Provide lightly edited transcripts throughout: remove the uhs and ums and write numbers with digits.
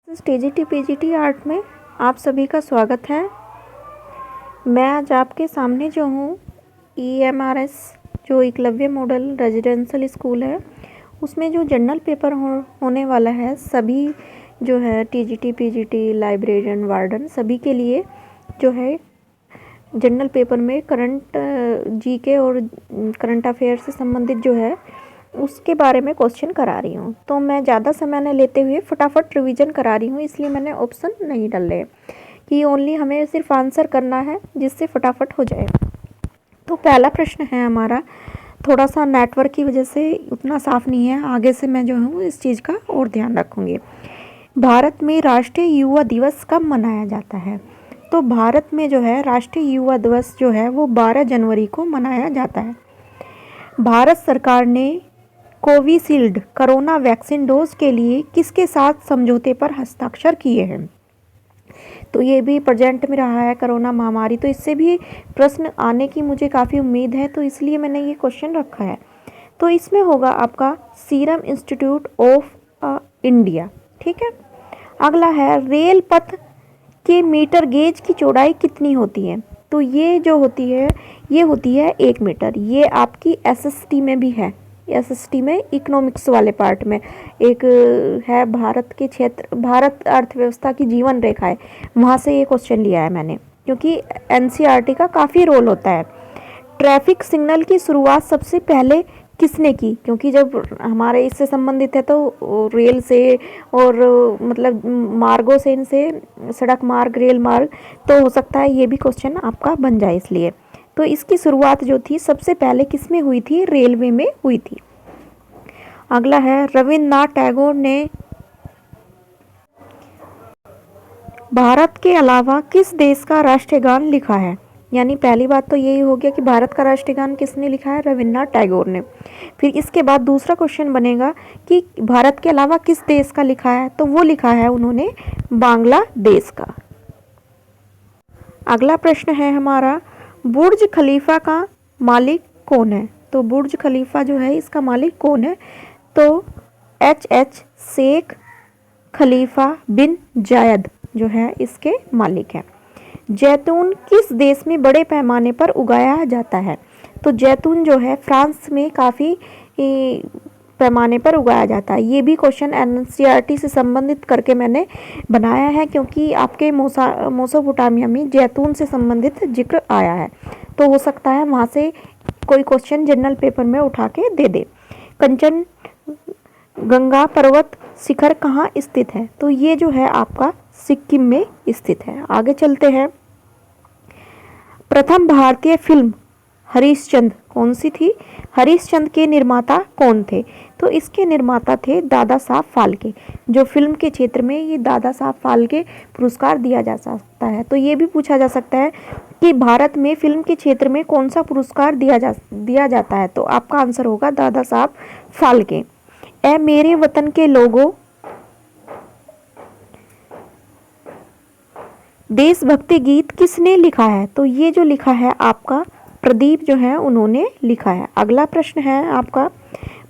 TGT PGT art में आप सभी का स्वागत है। मैं आज आपके सामने जो हूँ EMRS जो एकलव्य मॉडल रेजिडेंशियल स्कूल है उसमें जो जनरल पेपर होने वाला है सभी जो है टीजीटी पीजीटी लाइब्रेरियन वार्डन सभी के लिए जो है जनरल पेपर में करंट जीके और करंट अफेयर से संबंधित जो है उसके बारे में क्वेश्चन करा रही हूँ। तो मैं ज़्यादा समय न लेते हुए फटाफट रिवीजन करा रही हूँ, इसलिए मैंने ऑप्शन नहीं डाले कि ओनली हमें सिर्फ आंसर करना है जिससे फटाफट हो जाए। तो पहला प्रश्न है हमारा, थोड़ा सा नेटवर्क की वजह से उतना साफ़ नहीं है, आगे से मैं जो हूँ इस चीज़ का और ध्यान रखूँगी। भारत में राष्ट्रीय युवा दिवस कब मनाया जाता है? तो भारत में जो है राष्ट्रीय युवा दिवस जो है वो 12 जनवरी को मनाया जाता है। भारत सरकार ने कोविशील्ड कोरोना वैक्सीन डोज के लिए किसके साथ समझौते पर हस्ताक्षर किए हैं? तो ये भी प्रेजेंट में रहा है कोरोना महामारी, तो इससे भी प्रश्न आने की मुझे काफ़ी उम्मीद है, तो इसलिए मैंने ये क्वेश्चन रखा है। तो इसमें होगा आपका सीरम इंस्टीट्यूट ऑफ इंडिया। ठीक है। अगला है, रेल पथ के मीटर गेज की चौड़ाई कितनी होती है? तो ये जो होती है ये होती है 1 मीटर। ये आपकी SST में भी है, SST में इकोनॉमिक्स वाले पार्ट में एक है भारत के क्षेत्र, भारत अर्थव्यवस्था की जीवन रेखा है, वहाँ से ये क्वेश्चन लिया है मैंने, क्योंकि NCERT का काफ़ी रोल होता है। ट्रैफिक सिग्नल की शुरुआत सबसे पहले किसने की? क्योंकि जब हमारे इससे संबंधित है तो रेल से और मतलब मार्गों से, इनसे सड़क मार्ग, रेल मार्ग, तो हो सकता है ये भी क्वेश्चन आपका बन जाए इसलिए। तो इसकी शुरुआत जो थी सबसे पहले किस में हुई थी? रेलवे में हुई थी। अगला है, रविन्द्रनाथ टैगोर ने भारत के अलावा किस देश का राष्ट्रीय गान लिखा है? यानी पहली बात तो यही हो गया कि भारत का राष्ट्रीय गान किसने लिखा है? रविन्द्रनाथ टैगोर ने। फिर इसके बाद दूसरा क्वेश्चन बनेगा कि भारत के अलावा किस देश का लिखा है? तो वो लिखा है उन्होंने बांग्लादेश का। अगला प्रश्न है हमारा, बुर्ज खलीफा का मालिक कौन है? तो बुर्ज खलीफा जो है इसका मालिक कौन है? तो HH शेख खलीफा बिन जायद जो है इसके मालिक हैं। जैतून किस देश में बड़े पैमाने पर उगाया जाता है? तो जैतून जो है फ्रांस में काफ़ी पैमाने पर उगाया जाता है। ये भी क्वेश्चन NCERT से संबंधित करके मैंने बनाया है, क्योंकि आपके मेसोपोटामिया में जैतून से संबंधित जिक्र आया है, तो हो सकता है वहाँ से कोई क्वेश्चन जनरल पेपर में उठा के दे दे। कंचन गंगा पर्वत शिखर कहाँ स्थित है? तो ये जो है आपका सिक्किम में स्थित है। आगे चलते हैं। प्रथम भारतीय फिल्म हरिश्चंद्र कौन सी थी? हरिश्चंद्र के निर्माता कौन थे? तो इसके निर्माता थे दादा साहब फाल्के। जो फिल्म के क्षेत्र में ये दादा साहब फाल्के पुरस्कार दिया जा सकता है। तो ये भी पूछा जा सकता है कि भारत में फिल्म के क्षेत्र में कौन सा पुरस्कार दिया जाता है? तो आपका आंसर होगा दादा साहब फाल्के। ए मेरे वतन के लोगों देशभक्ति गीत किसने लिखा है? तो ये जो लिखा है आपका प्रदीप जो है उन्होंने लिखा है। अगला प्रश्न है आपका,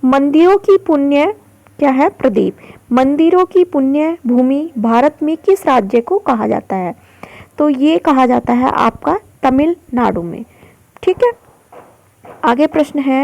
मंदिरों की पुण्य क्या है? प्रदीप। मंदिरों की पुण्य भूमि भारत में किस राज्य को कहा जाता है? तो ये कहा जाता है आपका तमिलनाडु में। ठीक है। आगे प्रश्न है,